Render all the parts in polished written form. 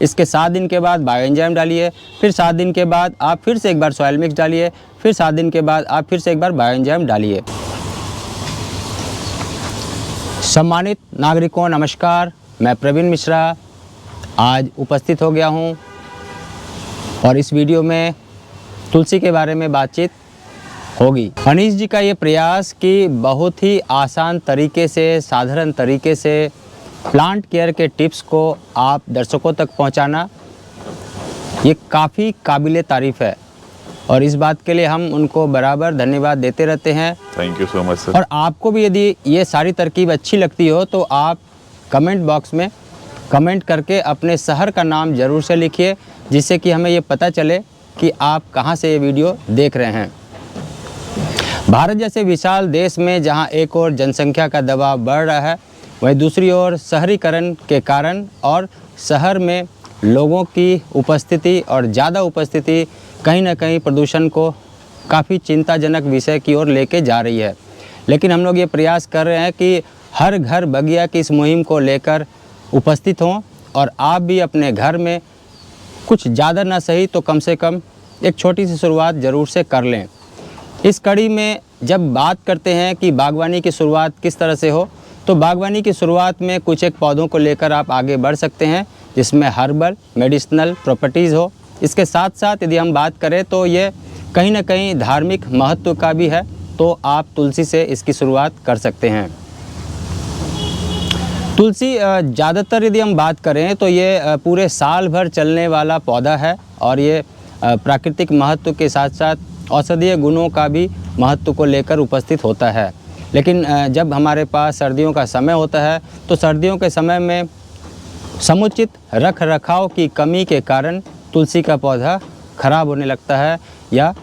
इसके 7 दिन के बाद बायो एंजाइम डालिए, फिर 7 दिन के बाद आप फिर से एक बार सॉइल मिक्स डालिए, फिर 7 दिन के बाद आप फिर से एक बार बायो एंजाइम डालिए। सम्मानित नागरिकों नमस्कार, मैं प्रवीण मिश्रा आज उपस्थित हो गया हूँ और इस वीडियो में तुलसी के बारे में बातचीत होगी। अनीश जी का ये प्रयास कि बहुत ही आसान तरीके से, साधारण तरीके से प्लांट केयर के टिप्स को आप दर्शकों तक पहुंचाना, ये काफ़ी काबिले तारीफ़ है और इस बात के लिए हम उनको बराबर धन्यवाद देते रहते हैं। Thank you so much sir. और आपको भी यदि ये सारी तरकीब अच्छी लगती हो तो आप कमेंट बॉक्स में कमेंट करके अपने शहर का नाम ज़रूर से लिखिए, जिससे कि हमें ये पता चले कि आप कहाँ से ये वीडियो देख रहे हैं। भारत जैसे विशाल देश में जहाँ एक ओर जनसंख्या का दबाव बढ़ रहा है, वहीं दूसरी ओर शहरीकरण के कारण और शहर में लोगों की उपस्थिति और ज़्यादा उपस्थिति कहीं ना कहीं प्रदूषण को काफ़ी चिंताजनक विषय की ओर लेके जा रही है। लेकिन हम लोग ये प्रयास कर रहे हैं कि हर घर बगिया की इस मुहिम को लेकर उपस्थित हों और आप भी अपने घर में कुछ ज़्यादा ना सही तो कम से कम एक छोटी सी शुरुआत ज़रूर से कर लें। इस कड़ी में जब बात करते हैं कि बागवानी की शुरुआत किस तरह से हो, तो बागवानी की शुरुआत में कुछ एक पौधों को लेकर आप आगे बढ़ सकते हैं जिसमें हर्बल मेडिसिनल प्रॉपर्टीज़ हो। इसके साथ साथ यदि हम बात करें तो ये कहीं ना कहीं धार्मिक महत्व का भी है, तो आप तुलसी से इसकी शुरुआत कर सकते हैं। तुलसी ज़्यादातर यदि हम बात करें तो ये पूरे साल भर चलने वाला पौधा है और ये प्राकृतिक महत्व के साथ साथ औषधीय गुणों का भी महत्व को लेकर उपस्थित होता है। लेकिन जब हमारे पास सर्दियों का समय होता है तो सर्दियों के समय में समुचित रख रखाव की कमी के कारण तुलसी का पौधा खराब होने लगता है या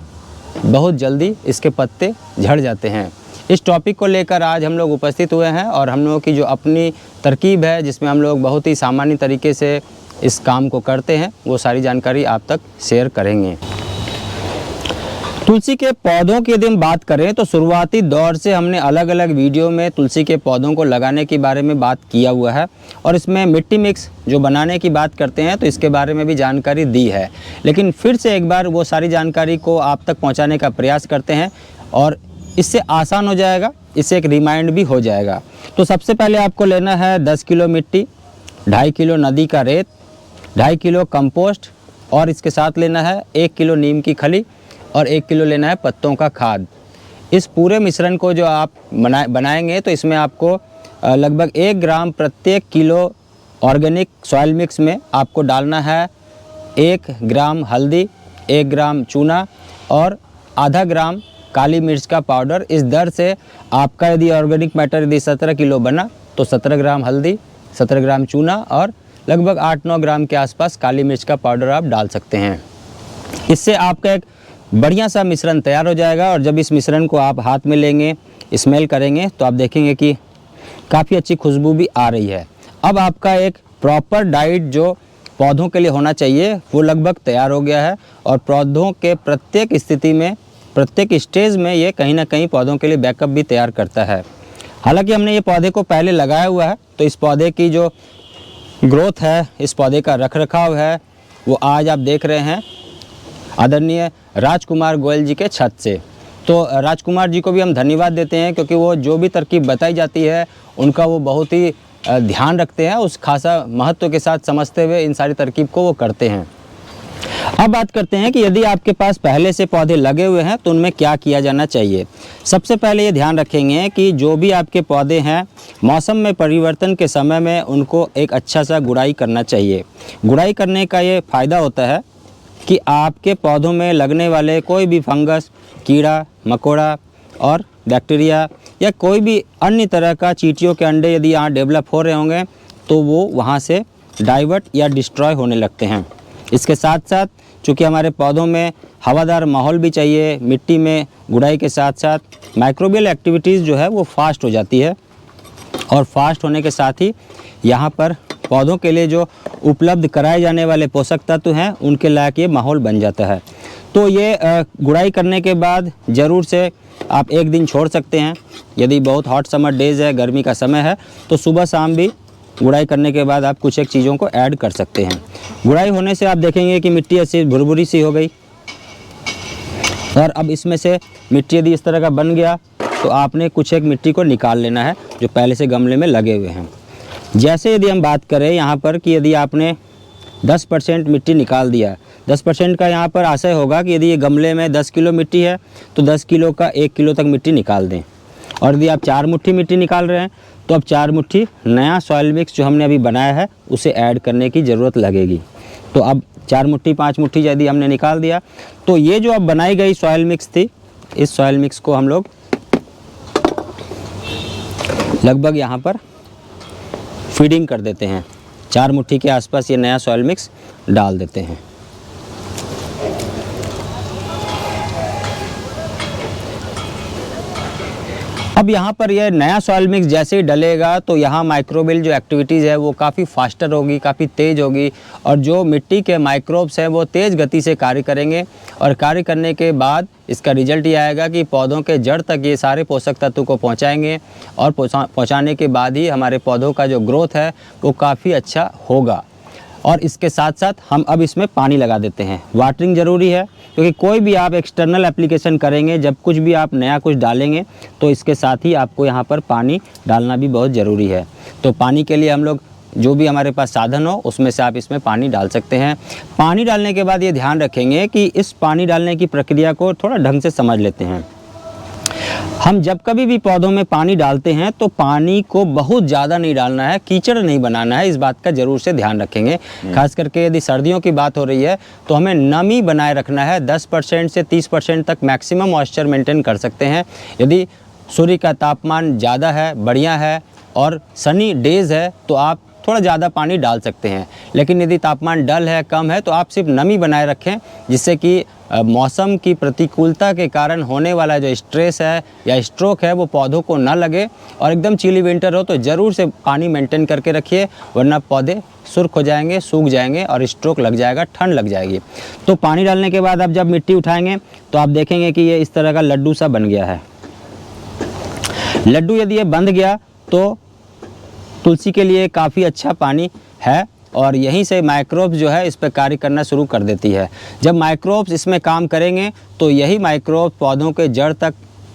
बहुत जल्दी इसके पत्ते झड़ जाते हैं। इस टॉपिक को लेकर आज हम लोग उपस्थित हुए हैं और हम लोगों की जो अपनी तरकीब है, जिसमें हम लोग बहुत ही सामान्य तरीके से इस काम को करते हैं, वो सारी जानकारी आप तक शेयर करेंगे। तुलसी के पौधों की यदि हम बात करें तो शुरुआती दौर से हमने अलग अलग वीडियो में तुलसी के पौधों को लगाने के बारे में बात किया हुआ है और इसमें मिट्टी मिक्स जो बनाने की बात करते हैं तो इसके बारे में भी जानकारी दी है। लेकिन फिर से एक बार वो सारी जानकारी को आप तक पहुंचाने का प्रयास करते हैं और इससे आसान हो जाएगा, इससे एक रिमाइंड भी हो जाएगा। तो सबसे पहले आपको लेना है 10 किलो मिट्टी, 2.5 किलो नदी का रेत, 2.5 किलो कंपोस्ट और इसके साथ लेना है 1 किलो नीम की खली और 1 किलो लेना है पत्तों का खाद। इस पूरे मिश्रण को जो आप बनाएंगे तो इसमें आपको लगभग 1 ग्राम प्रत्येक किलो ऑर्गेनिक सॉइल मिक्स में आपको डालना है 1 ग्राम हल्दी, 1 ग्राम चूना और आधा ग्राम काली मिर्च का पाउडर। इस दर से आपका यदि ऑर्गेनिक मैटर यदि 17 किलो बना तो 17 ग्राम हल्दी, 17 ग्राम चूना और लगभग 8-9 ग्राम के आसपास काली मिर्च का पाउडर आप डाल सकते हैं। इससे आपका एक बढ़िया सा मिश्रण तैयार हो जाएगा और जब इस मिश्रण को आप हाथ में लेंगे, स्मेल करेंगे तो आप देखेंगे कि काफ़ी अच्छी खुशबू भी आ रही है। अब आपका एक प्रॉपर डाइट जो पौधों के लिए होना चाहिए वो लगभग तैयार हो गया है और पौधों के प्रत्येक स्थिति में, प्रत्येक स्टेज में ये कहीं ना कहीं पौधों के लिए बैकअप भी तैयार करता है। हालांकि हमने ये पौधे को पहले लगाया हुआ है तो इस पौधे की जो ग्रोथ है, इस पौधे का रख रखाव है, वो आज आप देख रहे हैं आदरणीय राजकुमार गोयल जी के छत से। तो राजकुमार जी को भी हम धन्यवाद देते हैं क्योंकि वो जो भी तरकीब बताई जाती है उनका वो बहुत ही ध्यान रखते हैं, उस खासा महत्व के साथ समझते हुए इन सारी तरकीब को वो करते हैं। अब बात करते हैं कि यदि आपके पास पहले से पौधे लगे हुए हैं तो उनमें क्या किया जाना चाहिए। सबसे पहले ये ध्यान रखेंगे कि जो भी आपके पौधे हैं मौसम में परिवर्तन के समय में उनको एक अच्छा सा गुड़ाई करना चाहिए। गुड़ाई करने का ये फ़ायदा होता है कि आपके पौधों में लगने वाले कोई भी फंगस, कीड़ा मकोड़ा और बैक्टीरिया या कोई भी अन्य तरह का चींटियों के अंडे यदि यहाँ डेवलप हो रहे होंगे तो वो वहाँ से डाइवर्ट या डिस्ट्रॉय होने लगते हैं। इसके साथ साथ चूँकि हमारे पौधों में हवादार माहौल भी चाहिए, मिट्टी में गुड़ाई के साथ साथ माइक्रोबियल एक्टिविटीज़ जो है वो फास्ट हो जाती है और फास्ट होने के साथ ही यहाँ पर पौधों के लिए जो उपलब्ध कराए जाने वाले पोषक तत्व हैं उनके लायक ये माहौल बन जाता है। तो ये गुड़ाई करने के बाद ज़रूर से आप एक दिन छोड़ सकते हैं। यदि बहुत हॉट समर डेज़ है, गर्मी का समय है, तो सुबह शाम भी गुड़ाई करने के बाद आप कुछ एक चीज़ों को ऐड कर सकते हैं। गुड़ाई होने से आप देखेंगे कि मिट्टी ऐसी भुरभुरी सी हो गई। और अब इसमें से मिट्टी यदि इस तरह का बन गया तो आपने कुछ एक मिट्टी को निकाल लेना है जो पहले से गमले में लगे हुए हैं। जैसे यदि हम बात करें यहाँ पर कि यदि आपने 10% मिट्टी निकाल दिया, 10% का यहाँ पर आशय होगा कि यदि ये गमले में 10 किलो मिट्टी है तो 10 किलो का 1 किलो तक मिट्टी निकाल दें। और यदि आप 4 मुट्ठी मिट्टी निकाल रहे हैं तो अब 4 मुट्ठी नया सॉइल मिक्स जो हमने अभी बनाया है उसे ऐड करने की ज़रूरत लगेगी। तो अब 4 मुट्ठी 5 मुट्ठी यदि हमने निकाल दिया तो ये जो अब बनाई गई सॉइल मिक्स थी, इस सॉइल मिक्स को हम लोग लगभग यहाँ पर फीडिंग कर देते हैं। 4 मुट्ठी के आसपास ये नया सॉइल मिक्स डाल देते हैं। अब यहाँ पर यह नया सॉइल मिक्स जैसे ही डलेगा तो यहाँ माइक्रोबियल जो एक्टिविटीज़ है वो काफ़ी फास्टर होगी, काफ़ी तेज़ होगी और जो मिट्टी के माइक्रोब्स हैं वो तेज़ गति से कार्य करेंगे। और कार्य करने के बाद इसका रिजल्ट ये आएगा कि पौधों के जड़ तक ये सारे पोषक तत्व को पहुँचाएंगे और पहुँचाने के बाद ही हमारे पौधों का जो ग्रोथ है वो काफ़ी अच्छा होगा। और इसके साथ साथ हम अब इसमें पानी लगा देते हैं। वाटरिंग ज़रूरी है क्योंकि कोई भी आप एक्सटर्नल एप्लीकेशन करेंगे, जब कुछ भी आप नया कुछ डालेंगे तो इसके साथ ही आपको यहाँ पर पानी डालना भी बहुत ज़रूरी है। तो पानी के लिए हम लोग जो भी हमारे पास साधन हो उसमें से आप इसमें पानी डाल सकते हैं। पानी डालने के बाद ये ध्यान रखेंगे कि इस पानी डालने की प्रक्रिया को थोड़ा ढंग से समझ लेते हैं। हम जब कभी भी पौधों में पानी डालते हैं तो पानी को बहुत ज़्यादा नहीं डालना है, कीचड़ नहीं बनाना है, इस बात का ज़रूर से ध्यान रखेंगे। खास करके यदि सर्दियों की बात हो रही है तो हमें नमी बनाए रखना है। 10% से 30% तक मैक्सिमम मॉइस्चर मेंटेन कर सकते हैं। यदि सूर्य का तापमान ज़्यादा है, बढ़िया है और सनी डेज़ है तो आप थोड़ा ज़्यादा पानी डाल सकते हैं। लेकिन यदि तापमान डल है, कम है तो आप सिर्फ नमी बनाए रखें, जिससे कि मौसम की प्रतिकूलता के कारण होने वाला जो स्ट्रेस है या स्ट्रोक है वो पौधों को ना लगे। और एकदम चिली विंटर हो तो ज़रूर से पानी मेंटेन करके रखिए, वरना पौधे सुर्ख हो जाएंगे, सूख जाएंगे और स्ट्रोक लग जाएगा, ठंड लग जाएगी। तो पानी डालने के बाद आप जब मिट्टी उठाएंगे तो आप देखेंगे कि ये इस तरह का लड्डू सा बन गया है। लड्डू यदि ये बंध गया तो तुलसी के लिए काफ़ी अच्छा पानी है और यहीं से माइक्रोब्स जो है इस पर कार्य करना शुरू कर देती है। जब माइक्रोब्स इसमें काम करेंगे तो यही माइक्रोब्स पौधों के जड़ तक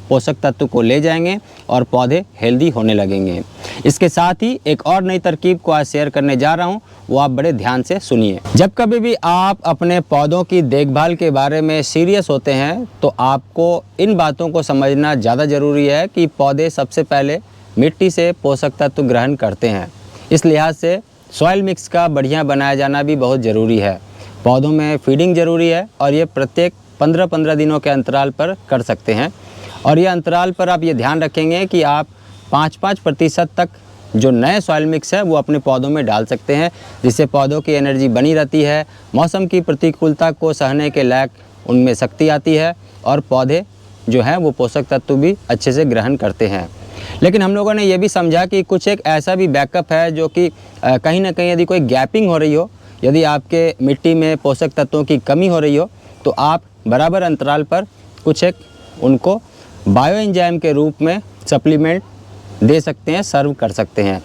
पोषक तत्व को ले जाएंगे और पौधे हेल्दी होने लगेंगे। इसके साथ ही एक और नई तरकीब को आज शेयर करने जा रहा हूँ, वो आप बड़े ध्यान से सुनिए। जब कभी भी आप अपने पौधों की देखभाल के बारे में सीरियस होते हैं तो आपको इन बातों को समझना ज़्यादा ज़रूरी है कि पौधे सबसे पहले मिट्टी से पोषक तत्व ग्रहण करते हैं। इस लिहाज से सॉइल मिक्स का बढ़िया बनाया जाना भी बहुत ज़रूरी है। पौधों में फीडिंग ज़रूरी है और ये प्रत्येक 15-15 दिनों के अंतराल पर कर सकते हैं। और ये अंतराल पर आप ये ध्यान रखेंगे कि आप 5-5% तक जो नए सॉइल मिक्स है वो अपने पौधों में डाल सकते हैं, जिससे पौधों की एनर्जी बनी रहती है, मौसम की प्रतिकूलता को सहने के लायक उनमें शक्ति आती है और पौधे जो हैं वो पोषक तत्व भी अच्छे से ग्रहण करते हैं। लेकिन हम लोगों ने ये भी समझा कि कुछ एक ऐसा भी बैकअप है जो कि कहीं ना कहीं यदि कोई गैपिंग हो रही हो, यदि आपके मिट्टी में पोषक तत्वों की कमी हो रही हो तो आप बराबर अंतराल पर कुछ एक उनको बायो एंजाइम के रूप में सप्लीमेंट दे सकते हैं, सर्व कर सकते हैं।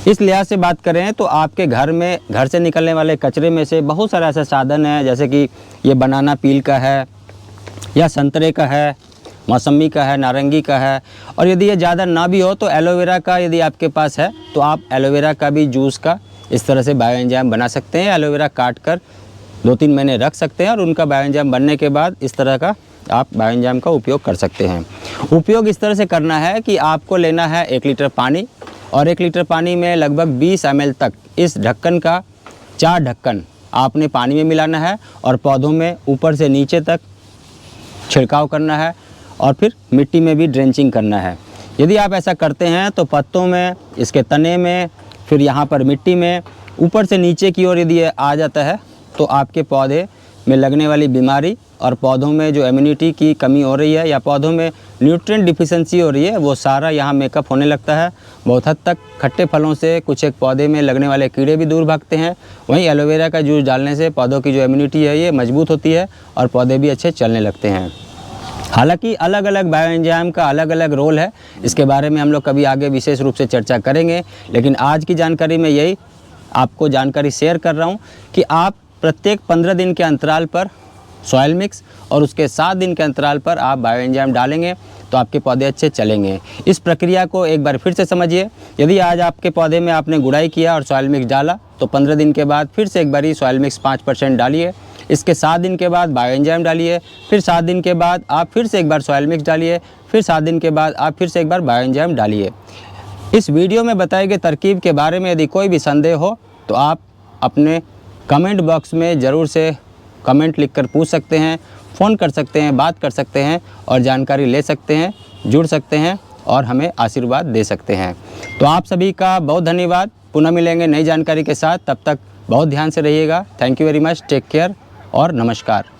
इस लिहाज से बात करें तो आपके घर से निकलने वाले कचरे में से बहुत सारे ऐसे साधन हैं, जैसे कि ये बनाना पील का है या संतरे का है, मौसमी का है, नारंगी का है। और यदि ये ज़्यादा ना भी हो तो एलोवेरा का यदि आपके पास है तो आप एलोवेरा का भी जूस का इस तरह से बायो एंजाइम बना सकते हैं। एलोवेरा काट कर 2-3 महीने रख सकते हैं और उनका बायो एंजाइम बनने के बाद इस तरह का आप बायो एंजाइम का उपयोग कर सकते हैं। उपयोग इस तरह से करना है कि आपको लेना है 1 लीटर पानी और 1 लीटर पानी में लगभग 20 ml तक इस ढक्कन का 4 ढक्कन आपने पानी में मिलाना है और पौधों में ऊपर से नीचे तक छिड़काव करना है और फिर मिट्टी में भी ड्रेंचिंग करना है। यदि आप ऐसा करते हैं तो पत्तों में, इसके तने में, फिर यहाँ पर मिट्टी में ऊपर से नीचे की ओर यदि ये आ जाता है तो आपके पौधे में लगने वाली बीमारी और पौधों में जो इम्यूनिटी की कमी हो रही है या पौधों में न्यूट्रिएंट डिफिशिएंसी हो रही है वो सारा यहाँ मेकअप होने लगता है। बहुत हद तक खट्टे फलों से कुछ एक पौधे में लगने वाले कीड़े भी दूर भागते हैं। वहीं एलोवेरा का जूस डालने से पौधों की जो इम्यूनिटी है ये मजबूत होती है और पौधे भी अच्छे चलने लगते हैं। हालांकि अलग अलग बायो एंजाइम का अलग अलग रोल है, इसके बारे में हम लोग कभी आगे विशेष रूप से चर्चा करेंगे। लेकिन आज की जानकारी में यही आपको जानकारी शेयर कर रहा हूँ कि आप प्रत्येक 15 दिन के अंतराल पर सॉइल मिक्स और उसके 7 दिन के अंतराल पर आप बायो एंजाइम डालेंगे तो आपके पौधे अच्छे चलेंगे। इस प्रक्रिया को एक बार फिर से समझिए। यदि आज आपके पौधे में आपने गुड़ाई किया और सॉइल मिक्स डाला तो 15 दिन के बाद फिर से एक बारी सॉइल मिक्स 5% डालिए। इसके 7 दिन के बाद बायो एंजाइम डालिए। फिर 7 दिन के बाद आप फिर से एक बार सॉइल मिक्स डालिए। फिर 7 दिन के बाद आप फिर से एक बार बायो एंजाइम डालिए। इस वीडियो में बताए गए तरकीब के बारे में यदि कोई भी संदेह हो तो आप अपने कमेंट बॉक्स में ज़रूर से कमेंट लिखकर पूछ सकते हैं, फ़ोन कर सकते हैं, बात कर सकते हैं और जानकारी ले सकते हैं, जुड़ सकते हैं और हमें आशीर्वाद दे सकते हैं। तो आप सभी का बहुत धन्यवाद। पुनः मिलेंगे नई जानकारी के साथ, तब तक बहुत ध्यान से रहिएगा। Thank you very much, take care और नमस्कार।